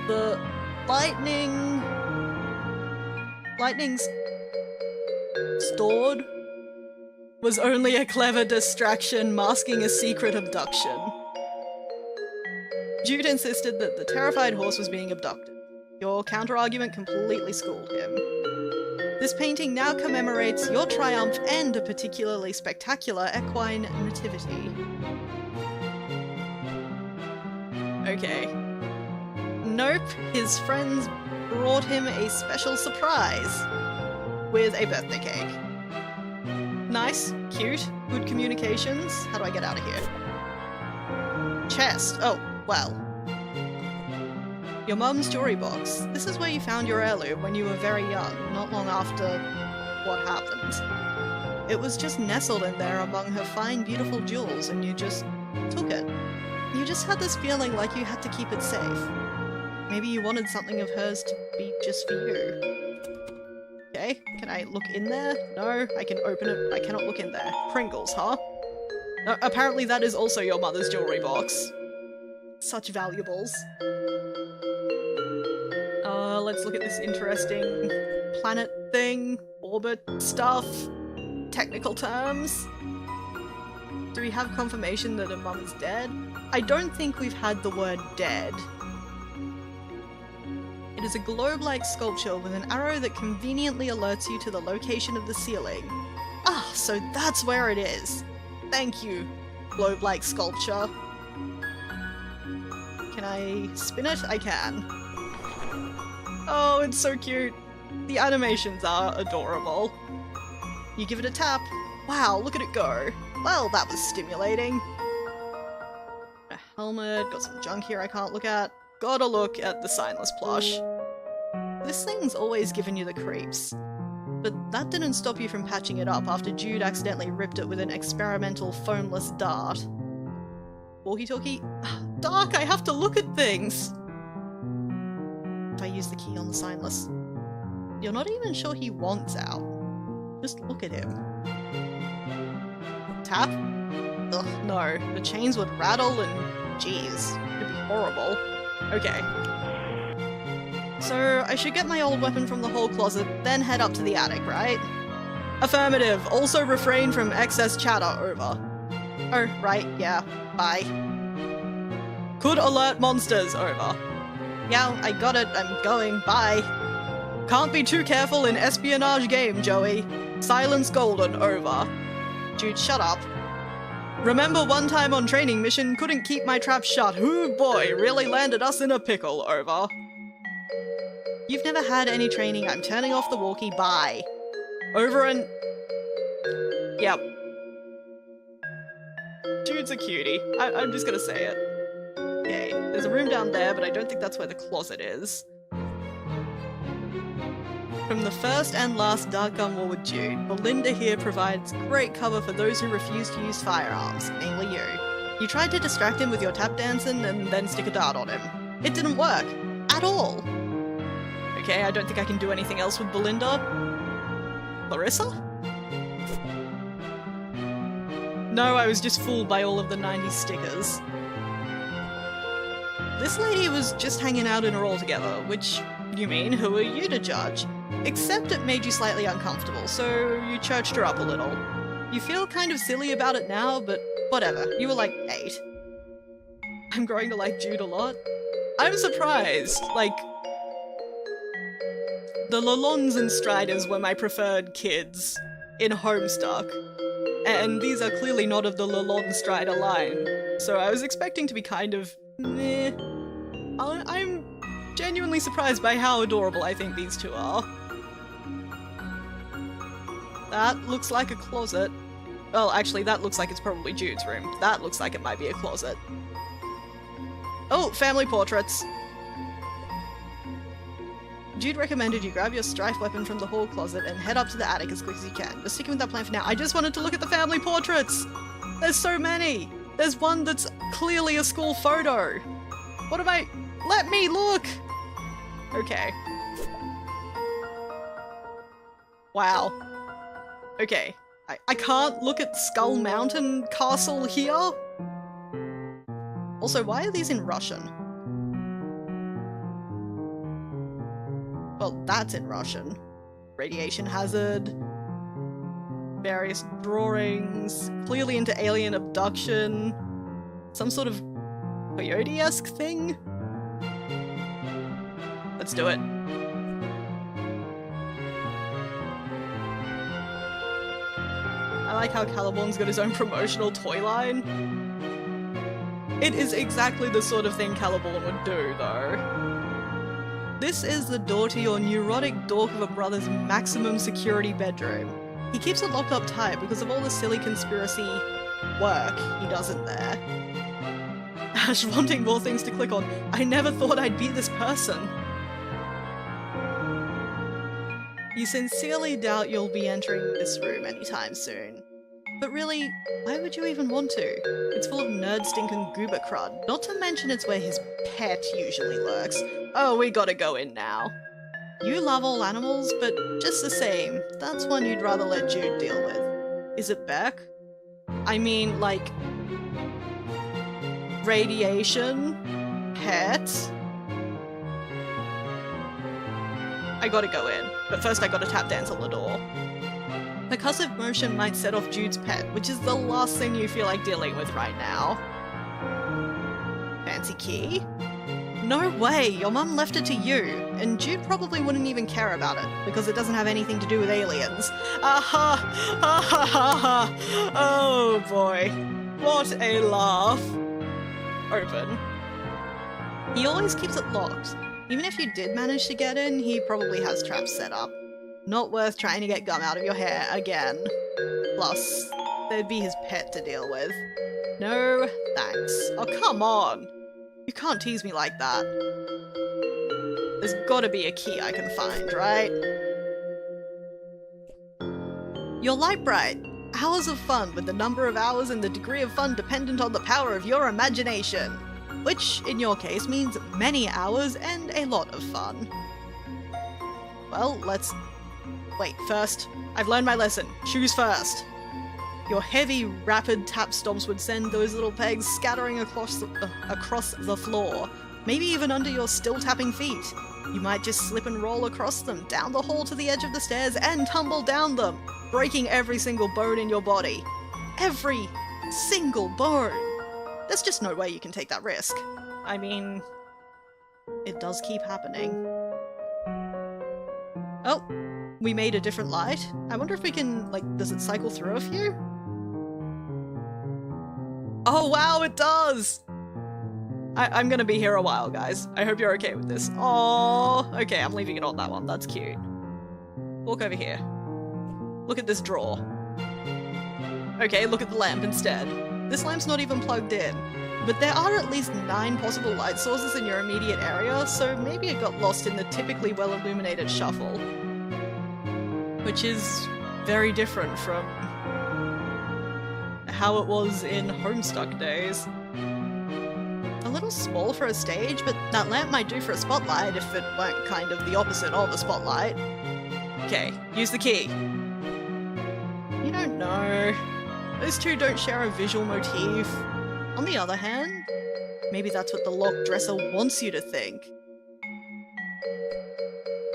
The lightning's stored was only a clever distraction masking a secret abduction. Jude insisted that the terrified horse was being abducted. Your counter-argument completely schooled him. This painting now commemorates your triumph and a particularly spectacular equine nativity. Okay. Nope, his friends brought him a special surprise with a birthday cake. Nice, cute, good communications. How do I get out of here? Chest. Oh, well. Your mum's jewelry box. This is where you found your heirloom when you were very young, not long after what happened. It was just nestled in there among her fine, beautiful jewels, and you just took it. You just had this feeling like you had to keep it safe. Maybe you wanted something of hers to be just for you. Okay, can I look in there? No, I can open it. I cannot look in there. Pringles, huh? No, apparently that is also your mother's jewelry box. Such valuables. Let's look at this interesting planet thing, orbit stuff, technical terms. Do we have confirmation that her mum is dead? I don't think we've had the word dead. It is a globe-like sculpture with an arrow that conveniently alerts you to the location of the ceiling. Ah, so that's where it is. Thank you, globe-like sculpture. Can I spin it? I can. Oh, it's so cute. The animations are adorable. You give it a tap. Wow, look at it go. Well, that was stimulating. A helmet, got some junk here I can't look at. Gotta look at the signless plush. This thing's always given you the creeps. But that didn't stop you from patching it up after Jude accidentally ripped it with an experimental foamless dart. Walkie-talkie? Dark, I have to look at things! If I use the key on the signless. You're not even sure he wants out. Just look at him. Tap? Ugh, no. The chains would rattle and... geez. It'd be horrible. Okay. So, I should get my old weapon from the hall closet, then head up to the attic, right? Affirmative. Also refrain from excess chatter, over. Oh, right, yeah. Bye. Could alert monsters, over. Yeah, I got it, I'm going, bye. Can't be too careful in espionage game, Joey. Silence golden, over. Jude, shut up. Remember one time on training mission, couldn't keep my trap shut. Hoo boy, really landed us in a pickle, over. You've never had any training, I'm turning off the walkie, bye. Over and... Yep. Jude's a cutie. I'm just gonna say it. Okay, there's a room down there, but I don't think that's where the closet is. From the first and last Dark Gun War with Jude, Belinda here provides great cover for those who refuse to use firearms, namely you. You tried to distract him with your tap dancing and then stick a dart on him. It didn't work. At all. Okay, I don't think I can do anything else with Belinda. Larissa? No, I was just fooled by all of the 90s stickers. This lady was just hanging out in her altogether, which, you mean, who are you to judge? Except it made you slightly uncomfortable, so you churched her up a little. You feel kind of silly about it now, but whatever, you were like 8. I'm growing to like Jude a lot. I'm surprised, like... The Lalons and Striders were my preferred kids in Homestuck, and these are clearly not of the Lalon Strider line, so I was expecting to be kind of meh. I'm genuinely surprised by how adorable I think these two are. That looks like a closet. Well, actually, that looks like it's probably Jude's room. That looks like it might be a closet. Oh, family portraits! Jude recommended you grab your strife weapon from the hall closet and head up to the attic as quick as you can. But sticking with that plan for now, I just wanted to look at the family portraits! There's so many! There's one that's clearly a school photo! What am I- Let me look! Okay. Wow. Okay. I can't look at Skull Mountain Castle here? Also, why are these in Russian? Well, that's in Russian. Radiation hazard. Various drawings. Clearly into alien abduction. Some sort of coyote-esque thing? Let's do it. I like how Caliborn's got his own promotional toy line. It is exactly the sort of thing Caliborn would do, though. This is the door to your neurotic dork of a brother's maximum security bedroom. He keeps it locked up tight because of all the silly conspiracy work he does in there. Ash wanting more things to click on. I never thought I'd be this person. You sincerely doubt you'll be entering this room anytime soon. But really, why would you even want to? It's full of nerd stink and goober crud, not to mention it's where his pet usually lurks. Oh, we gotta go in now. You love all animals, but just the same, that's one you'd rather let Jude deal with. Is it Beck? I mean, like... radiation? Pet? I gotta go in, but first I gotta tap dance on the door. Percussive motion might set off Jude's pet, which is the last thing you feel like dealing with right now. Fancy key? No way, your mum left it to you, and Jude probably wouldn't even care about it, because it doesn't have anything to do with aliens. Aha! Ha ha ha! Oh boy. What a laugh. Open. He always keeps it locked. Even if you did manage to get in, he probably has traps set up. Not worth trying to get gum out of your hair again. Plus, there'd be his pet to deal with. No, thanks. Oh, come on! You can't tease me like that. There's gotta be a key I can find, right? Your light bright. Hours of fun, with the number of hours and the degree of fun dependent on the power of your imagination. Which, in your case, means many hours and a lot of fun. Well, let's... Wait, first, I've learned my lesson. Shoes first. Your heavy, rapid tap stomps would send those little pegs scattering across the floor, maybe even under your still-tapping feet. You might just slip and roll across them, down the hall to the edge of the stairs, and tumble down them, breaking every single bone in your body. Every single bone! There's just no way you can take that risk. I mean, it does keep happening. Oh, we made a different light. I wonder if we can, like, does it cycle through a few? Oh wow, it does! I'm gonna be here a while, guys. I hope you're okay with this. Oh, okay, I'm leaving it on that one. That's cute. Walk over here. Look at this drawer. Okay, look at the lamp instead. This lamp's not even plugged in, but there are at least 9 possible light sources in your immediate area, so maybe it got lost in the typically well-illuminated shuffle. Which is very different from how it was in Homestuck days. A little small for a stage, but that lamp might do for a spotlight if it weren't kind of the opposite of a spotlight. Okay, use the key. You don't know. Those two don't share a visual motif. On the other hand, maybe that's what the lock dresser wants you to think.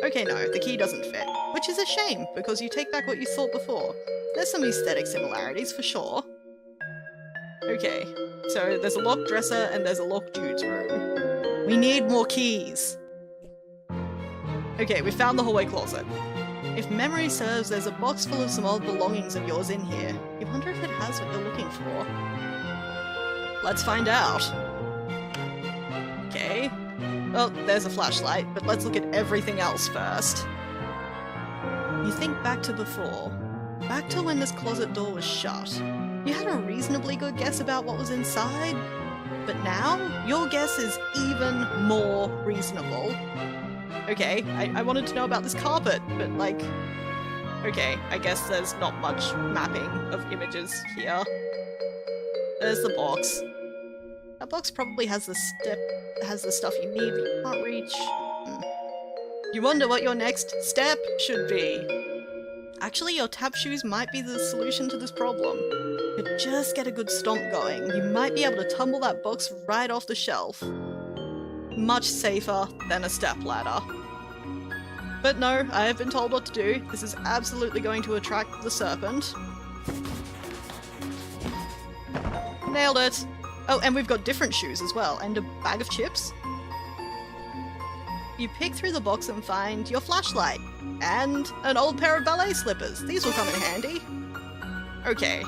Okay, no, the key doesn't fit, which is a shame, because you take back what you thought before. There's some aesthetic similarities, for sure. Okay, so there's a locked dresser and there's a locked Jude's room. We need more keys! Okay, we found the hallway closet. If memory serves, there's a box full of some old belongings of yours in here. You wonder if it has what you're looking for. Let's find out. Okay. Well, there's a flashlight, but let's look at everything else first. You think back to before. Back to when this closet door was shut. You had a reasonably good guess about what was inside, but now your guess is even more reasonable. Okay, I wanted to know about this carpet, but like... Okay, I guess there's not much mapping of images here. There's the box. That box probably has the stuff you need, but you can't reach. You wonder what your next step should be. Actually, your tap shoes might be the solution to this problem. If you just get a good stomp going, you might be able to tumble that box right off the shelf. Much safer than a stepladder. But no, I have been told what to do. This is absolutely going to attract the serpent. Nailed it! Oh, and we've got different shoes as well, and a bag of chips. You pick through the box and find your flashlight, and an old pair of ballet slippers. These will come in handy. Okay.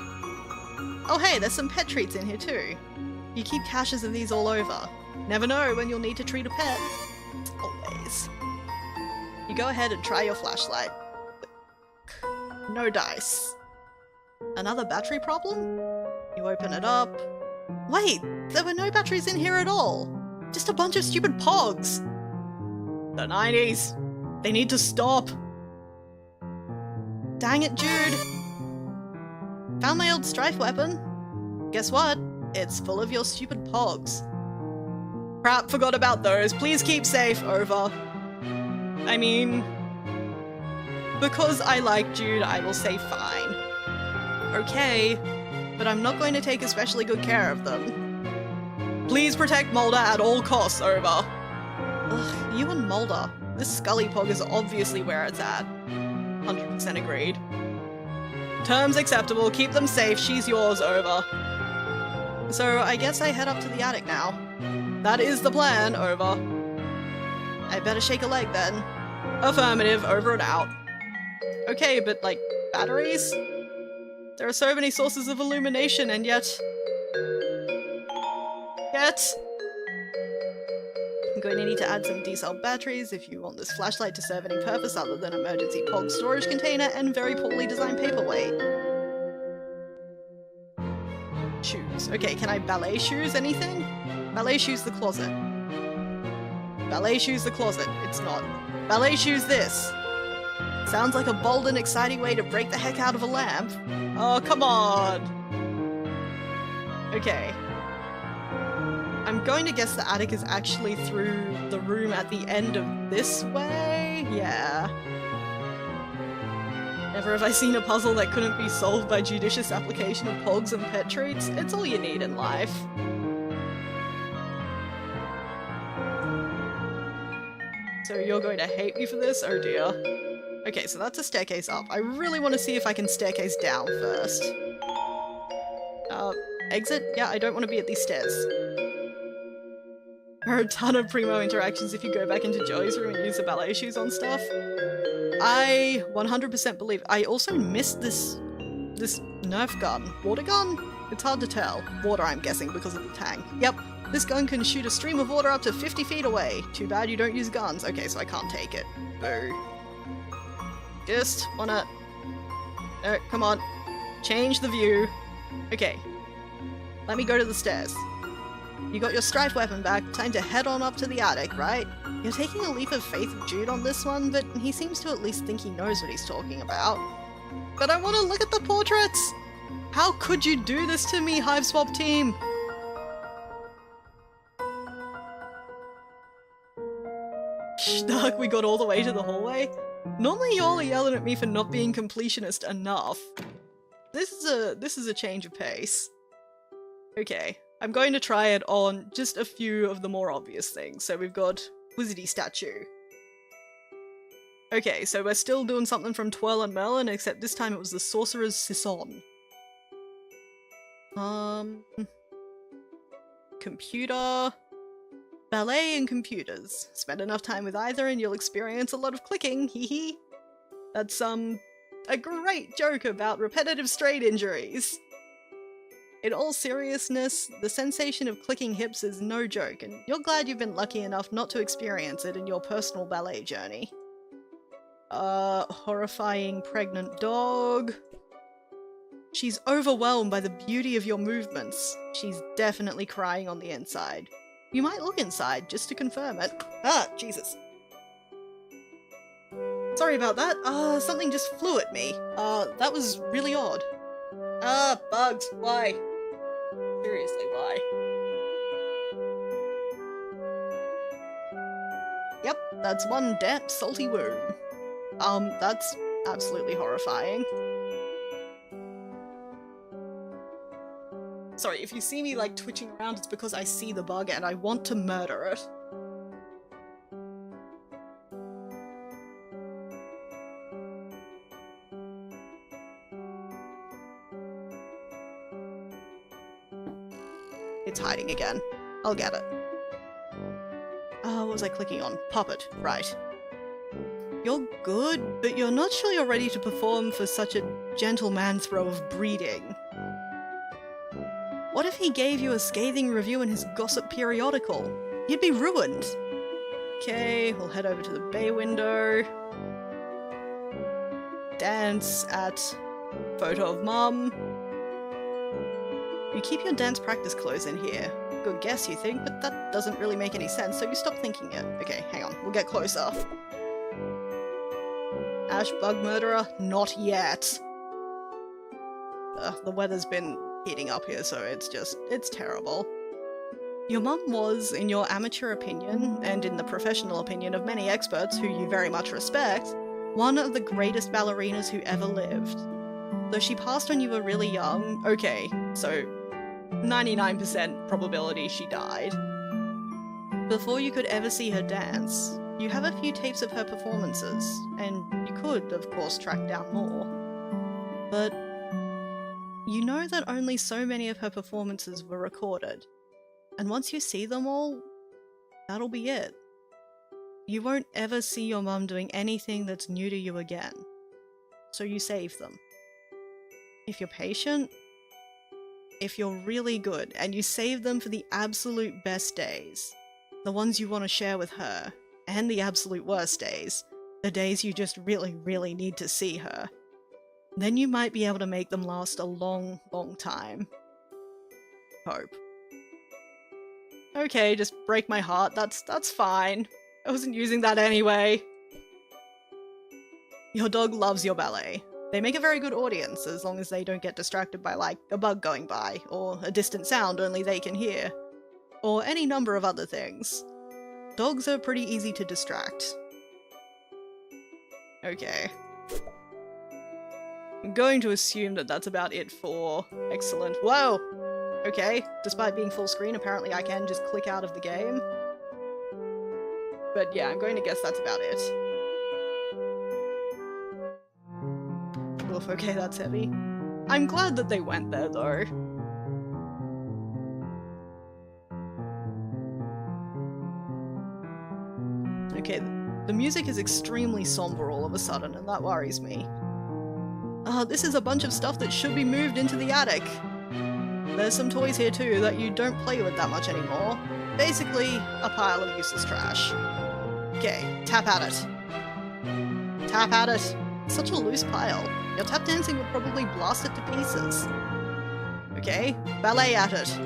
Oh hey, there's some pet treats in here too. You keep caches of these all over. Never know when you'll need to treat a pet. Always. You go ahead and try your flashlight. No dice. Another battery problem? You open it up. Wait, there were no batteries in here at all. Just a bunch of stupid pogs. The 90s. They need to stop. Dang it, Jude. Found my old strife weapon. Guess what? It's full of your stupid pogs. Crap, forgot about those. Please keep safe, over. I mean, because I like Jude, I will say fine. Okay, but I'm not going to take especially good care of them. Please protect Mulder at all costs, over. Ugh, you and Mulder. This Scully Pog is obviously where it's at. 100% agreed. Terms acceptable, keep them safe, she's yours, over. So I guess I head up to the attic now. That is the plan, over. I better shake a leg then. Affirmative, over and out. Okay, but like, batteries? There are so many sources of illumination and yet... I'm going to need to add some D-cell batteries if you want this flashlight to serve any purpose other than emergency POG storage container and very poorly designed paperweight. Shoes. Okay, can I ballet shoes anything? Ballet shoes the closet. Ballet shoes the closet. It's not. Ballet shoes this. Sounds like a bold and exciting way to break the heck out of a lamp. Oh, come on! Okay. I'm going to guess the attic is actually through the room at the end of this way? Yeah. Never have I seen a puzzle that couldn't be solved by judicious application of pogs and pet treats. It's all you need in life. So you're going to hate me for this? Oh dear. Okay, so that's a staircase up. I really want to see if I can staircase down first. Exit? Yeah, I don't want to be at these stairs. There are a ton of primo interactions if you go back into Joey's room and use the ballet shoes on stuff. I 100% believe. I also missed this Nerf gun. Water gun? It's hard to tell. Water, I'm guessing, because of the tank. Yep, this gun can shoot a stream of water up to 50 feet away. Too bad you don't use guns. Okay, so I can't take it. Boo. Just wanna... No, come on. Change the view. Okay. Let me go to the stairs. You got your strife weapon back, time to head on up to the attic, right? You're taking a leap of faith with Jude on this one, but he seems to at least think he knows what he's talking about. But I want to look at the portraits! How could you do this to me, Hiveswap team? Schnuck, we got all the way to the hallway? Normally y'all are yelling at me for not being completionist enough. This is a change of pace. Okay. I'm going to try it on just a few of the more obvious things. So we've got Wizardy statue. Okay, so we're still doing something from Twirl and Merlin, except this time it was the Sorcerer's Sisson. Computer... Ballet and computers. Spend enough time with either and you'll experience a lot of clicking, hee hee. That's, a great joke about repetitive strain injuries. In all seriousness, the sensation of clicking hips is no joke, and you're glad you've been lucky enough not to experience it in your personal ballet journey. Horrifying pregnant dog. She's overwhelmed by the beauty of your movements. She's definitely crying on the inside. You might look inside, just to confirm it. Ah, Jesus. Sorry about that. Something just flew at me. That was really odd. Bugs, why? Seriously, why? Yep, that's one damp, salty wound. That's absolutely horrifying. Sorry, if you see me, like, twitching around, it's because I see the bug and I want to murder it. It's hiding again. I'll get it. What was I clicking on? Puppet, right. You're good, but you're not sure you're ready to perform for such a gentleman throw of breeding. What if he gave you a scathing review in his gossip periodical? You'd be ruined. Okay, we'll head over to the bay window. Dance at photo of mum. You keep your dance practice clothes in here. Good guess, you think, but that doesn't really make any sense, so you stop thinking it. Okay, hang on, we'll get closer. Ash bug murderer? Not yet. The weather's been heating up here, so it's terrible. Your mum was, in your amateur opinion, and in the professional opinion of many experts who you very much respect, one of the greatest ballerinas who ever lived. Though she passed when you were really young, okay, so 99% probability she died. Before you could ever see her dance, you have a few tapes of her performances, and you could, of course, track down more. But you know that only so many of her performances were recorded, and once you see them all, that'll be it. You won't ever see your mum doing anything that's new to you again, so you save them. If you're patient, if you're really good, and you save them for the absolute best days, the ones you want to share with her, and the absolute worst days, the days you just really, really need to see her, then you might be able to make them last a long, long time. Hope. Okay, just break my heart, that's fine. I wasn't using that anyway. Your dog loves your ballet. They make a very good audience, as long as they don't get distracted by, like, a bug going by, or a distant sound only they can hear, or any number of other things. Dogs are pretty easy to distract. Okay. I'm going to assume that that's about it for... Excellent. Whoa! Okay, despite being full screen, apparently I can just click out of the game. But yeah, I'm going to guess that's about it. Oof, okay, that's heavy. I'm glad that they went there, though. Okay, the music is extremely somber all of a sudden, and that worries me. This is a bunch of stuff that should be moved into the attic. There's some toys here too that you don't play with that much anymore. Basically, a pile of useless trash. Okay, tap at it. Tap at it. Such a loose pile. Your tap dancing would probably blast it to pieces. Okay, ballet at it.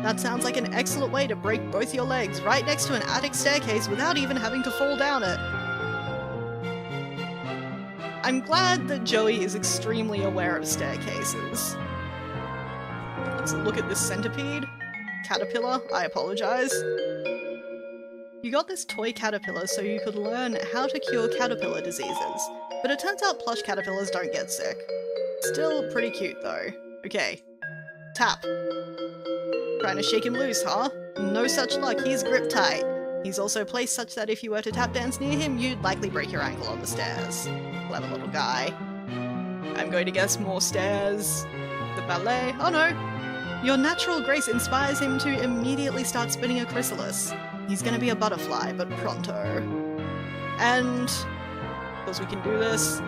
That sounds like an excellent way to break both your legs right next to an attic staircase without even having to fall down it. I'm glad that Joey is extremely aware of staircases. Let's look at this centipede. Caterpillar, I apologize. You got this toy caterpillar so you could learn how to cure caterpillar diseases, but it turns out plush caterpillars don't get sick. Still pretty cute though. Okay. Tap. Trying to shake him loose, huh? No such luck, he's gripped tight. He's also placed such that if you were to tap dance near him, you'd likely break your ankle on the stairs. Clever little guy. I'm going to guess more stairs. The ballet. Oh no! Your natural grace inspires him to immediately start spinning a chrysalis. He's gonna be a butterfly, but pronto. And... because we can do this...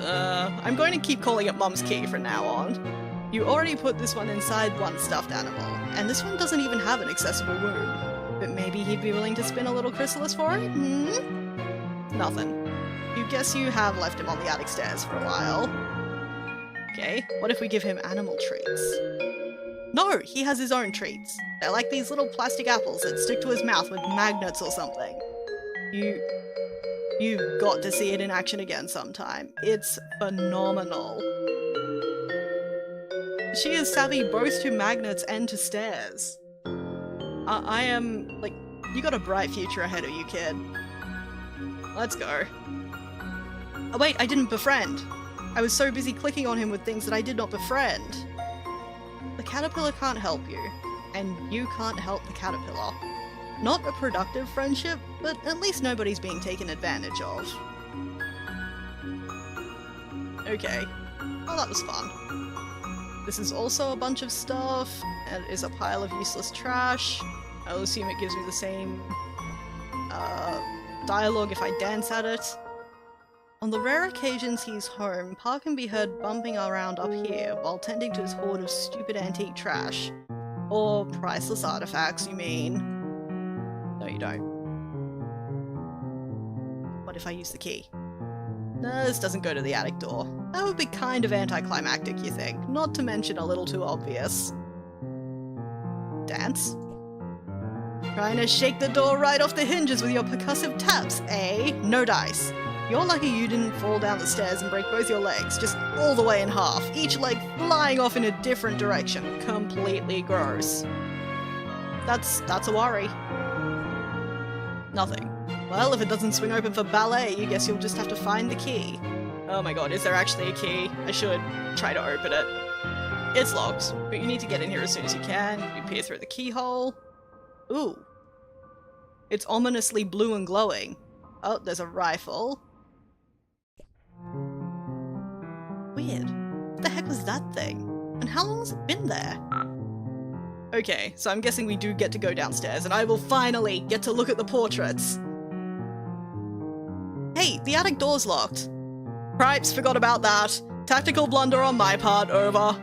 I'm going to keep calling it Mum's Key from now on. You already put this one inside one stuffed animal, and this one doesn't even have an accessible womb. But maybe he'd be willing to spin a little chrysalis for it? Nothing. You guess you have left him on the attic stairs for a while. Okay, what if we give him animal treats? No, he has his own treats. They're like these little plastic apples that stick to his mouth with magnets or something. You've got to see it in action again sometime. It's phenomenal. She is savvy both to magnets and to stairs. I am, like, you got a bright future ahead of you, kid. Let's go. Oh wait, I didn't befriend. I was so busy clicking on him with things that I did not befriend. The caterpillar can't help you, and you can't help the caterpillar. Not a productive friendship, but at least nobody's being taken advantage of. Okay. Oh, that was fun. This is also a bunch of stuff, and it is a pile of useless trash. I'll assume it gives me the same dialogue if I dance at it. On the rare occasions he's home, Pa can be heard bumping around up here while tending to his hoard of stupid antique trash. Or priceless artifacts, you mean? No, you don't. What if I use the key? No, this doesn't go to the attic door. That would be kind of anticlimactic, you think? Not to mention a little too obvious. Dance? Trying to shake the door right off the hinges with your percussive taps, eh? No dice. You're lucky you didn't fall down the stairs and break both your legs, just all the way in half, each leg flying off in a different direction. Completely gross. That's a worry. Nothing. Well, if it doesn't swing open for ballet, you guess you'll just have to find the key. Oh my god, is there actually a key? I should try to open it. It's locked, but you need to get in here as soon as you can. You peer through the keyhole. Ooh. It's ominously blue and glowing. Oh, there's a rifle. Weird. What the heck was that thing? And how long has it been there? Okay, so I'm guessing we do get to go downstairs, and I will finally get to look at the portraits. Hey, the attic door's locked. Cripes, forgot about that. Tactical blunder on my part, over.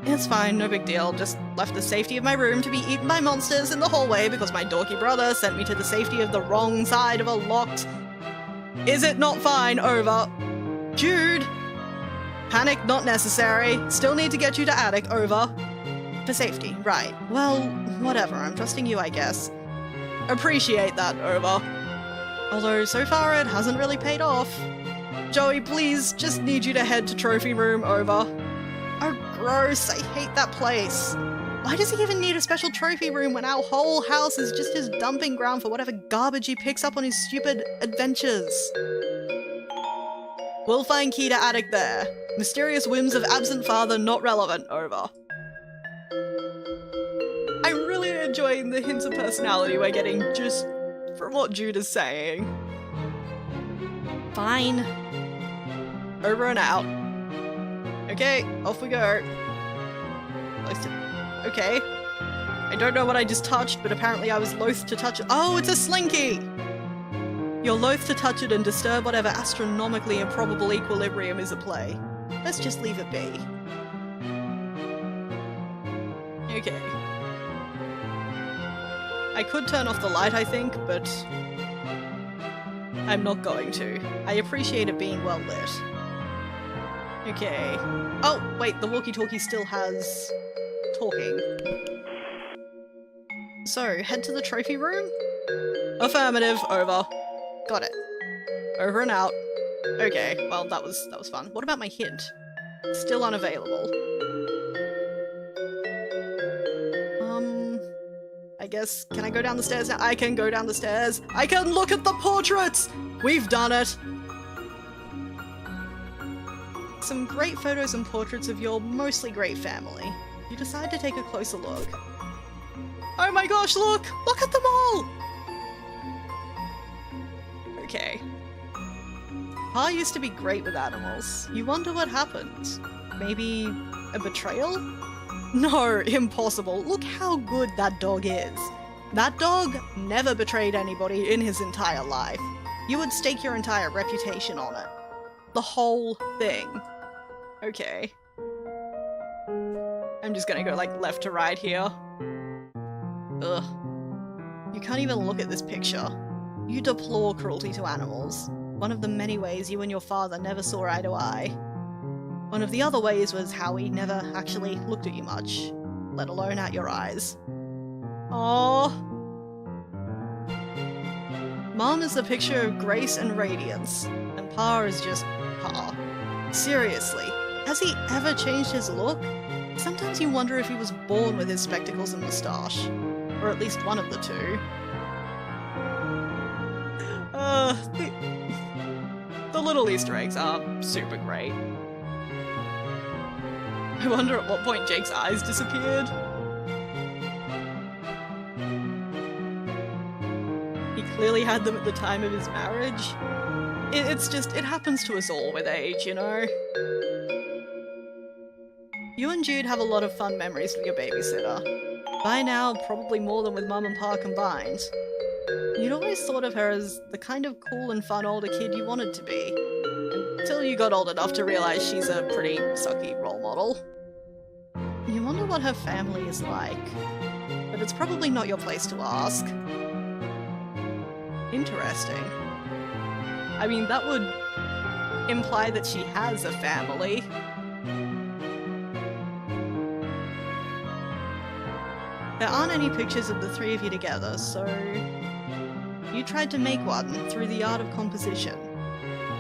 It's fine, no big deal. Just left the safety of my room to be eaten by monsters in the hallway because my dorky brother sent me to the safety of the wrong side of a locked... Is it not fine, over? Jude! Panic not necessary. Still need to get you to attic, over. For safety, right. Well, whatever, I'm trusting you, I guess. Appreciate that, over. Although, so far it hasn't really paid off. Joey, please, just need you to head to trophy room, over. Oh, gross, I hate that place. Why does he even need a special trophy room when our whole house is just his dumping ground for whatever garbage he picks up on his stupid adventures? We'll find key to attic there. Mysterious whims of absent father not relevant, over. I'm really enjoying the hints of personality we're getting just from what Jude is saying. Fine. Over and out. Okay, off we go. Okay. I don't know what I just touched, but apparently I was loath to touch it. Oh, it's a slinky! You're loath to touch it and disturb whatever astronomically improbable equilibrium is at play. Let's just leave it be. Okay. I could turn off the light, I think, but I'm not going to. I appreciate it being well lit. Okay. Oh, wait, the walkie-talkie still has... talking. So, head to the trophy room? Affirmative, over. Got it. Over and out. Okay, well, that was fun. What about my hint? Still unavailable. I guess, can I go down the stairs now? I can go down the stairs. I can look at the portraits! We've done it! Some great photos and portraits of your mostly great family. You decide to take a closer look. Oh my gosh, look! Look at them all! Okay. Pa used to be great with animals. You wonder what happened. Maybe a betrayal? No, impossible. Look how good that dog is. That dog never betrayed anybody in his entire life. You would stake your entire reputation on it. The whole thing. Okay. I'm just gonna go like left to right here. Ugh. You can't even look at this picture. You deplore cruelty to animals. One of the many ways you and your father never saw eye to eye. One of the other ways was how he never actually looked at you much, let alone at your eyes. Aww. Mom is the picture of grace and radiance, and Pa is just Pa. Seriously, has he ever changed his look? Sometimes you wonder if he was born with his spectacles and moustache. Or at least one of the two. The little Easter eggs are super great. I wonder at what point Jake's eyes disappeared. He clearly had them at the time of his marriage. It's just, it happens to us all with age, you know? You and Jude have a lot of fun memories with your babysitter. By now, probably more than with Mum and Pa combined. You'd always thought of her as the kind of cool and fun older kid you wanted to be. Until you got old enough to realize she's a pretty sucky role model. You wonder what her family is like. But it's probably not your place to ask. Interesting. I mean, that would imply that she has a family. There aren't any pictures of the three of you together, so you tried to make one through the art of composition.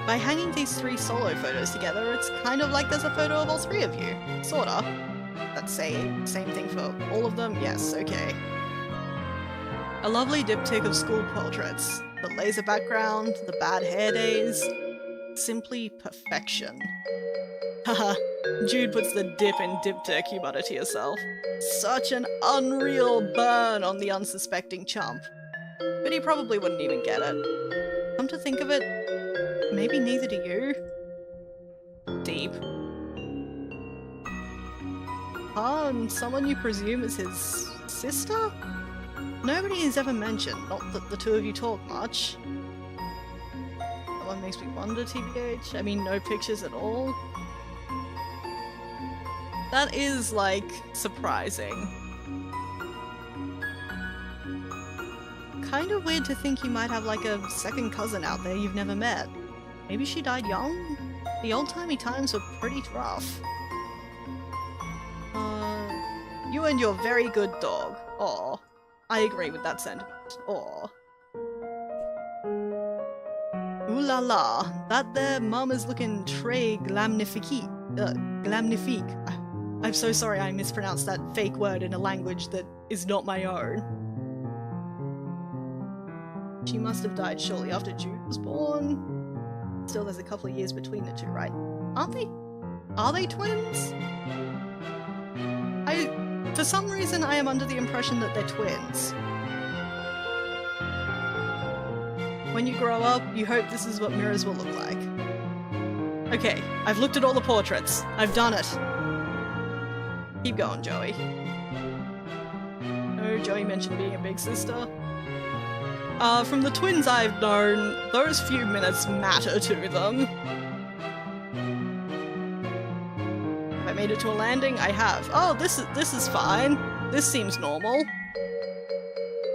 By hanging these three solo photos together, it's kind of like there's a photo of all three of you. Sorta. That's same thing for all of them? Yes, okay. A lovely diptych of school portraits. The laser background, the bad hair days. Simply perfection. Haha, Jude puts the dip in diptych, you mutter to yourself. Such an unreal burn on the unsuspecting chump. But he probably wouldn't even get it. Come to think of it, maybe neither do you. Deep. And someone you presume is his sister? Nobody is ever mentioned, not that the two of you talk much. That one makes me wonder, TBH. I mean, no pictures at all. That is, like, surprising. Kind of weird to think you might have, like, a second cousin out there you've never met. Maybe she died young? The old-timey times were pretty rough. You and your very good dog. Aw. I agree with that sentiment. Aw. Ooh la la. That there mum is looking très glamnifique. Glamnifique. I'm so sorry I mispronounced that fake word in a language that is not my own. She must have died shortly after Jude was born. Still, there's a couple of years between the two, right? Aren't they? Are they twins? For some reason, I am under the impression that they're twins. When you grow up, you hope this is what mirrors will look like. Okay, I've looked at all the portraits. I've done it. Keep going, Joey. Oh, Joey mentioned being a big sister. From the twins I've known, those few minutes matter to them. Have I made it to a landing? I have. Oh, this is fine. This seems normal.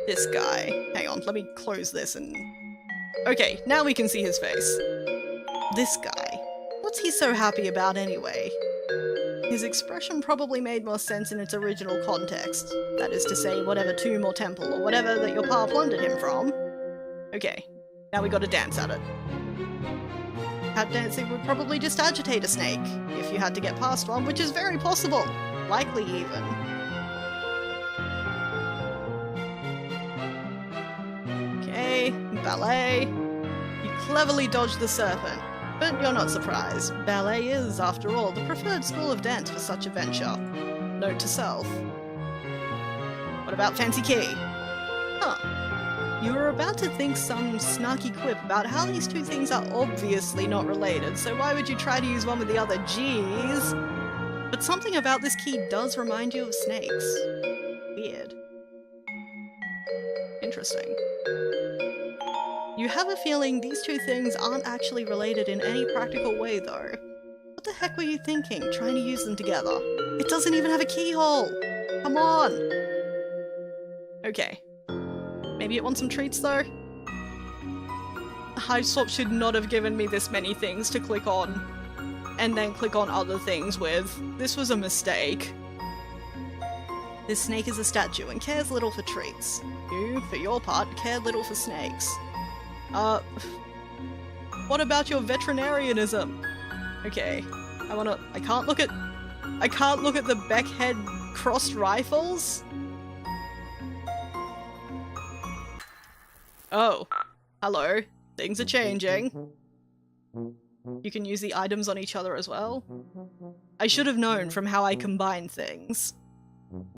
This guy. Hang on, let me close this and... Okay, now we can see his face. This guy. What's he so happy about anyway? His expression probably made more sense in its original context. That is to say, whatever tomb or temple or whatever that your pa plundered him from. Okay, now we gotta dance at it. Tap dancing would probably just agitate a snake, if you had to get past one, which is very possible. Likely even. Okay, ballet. You cleverly dodged the serpent. But you're not surprised. Ballet is, after all, the preferred school of dance for such a venture. Note to self. What about fancy key? Huh. You were about to think some snarky quip about how these two things are obviously not related, so why would you try to use one with the other? Jeez. But something about this key does remind you of snakes. Weird. Interesting. You have a feeling these two things aren't actually related in any practical way, though. What the heck were you thinking, trying to use them together? It doesn't even have a keyhole! Come on! Okay. Maybe it wants some treats, though? Hiveswap should not have given me this many things to click on, and then click on other things with. This was a mistake. This snake is a statue and cares little for treats. You, for your part, care little for snakes. What about your veterinarianism? Okay, I can't look at the Beckhead crossed rifles? Oh, hello. Things are changing. You can use the items on each other as well. I should have known from how I combine things.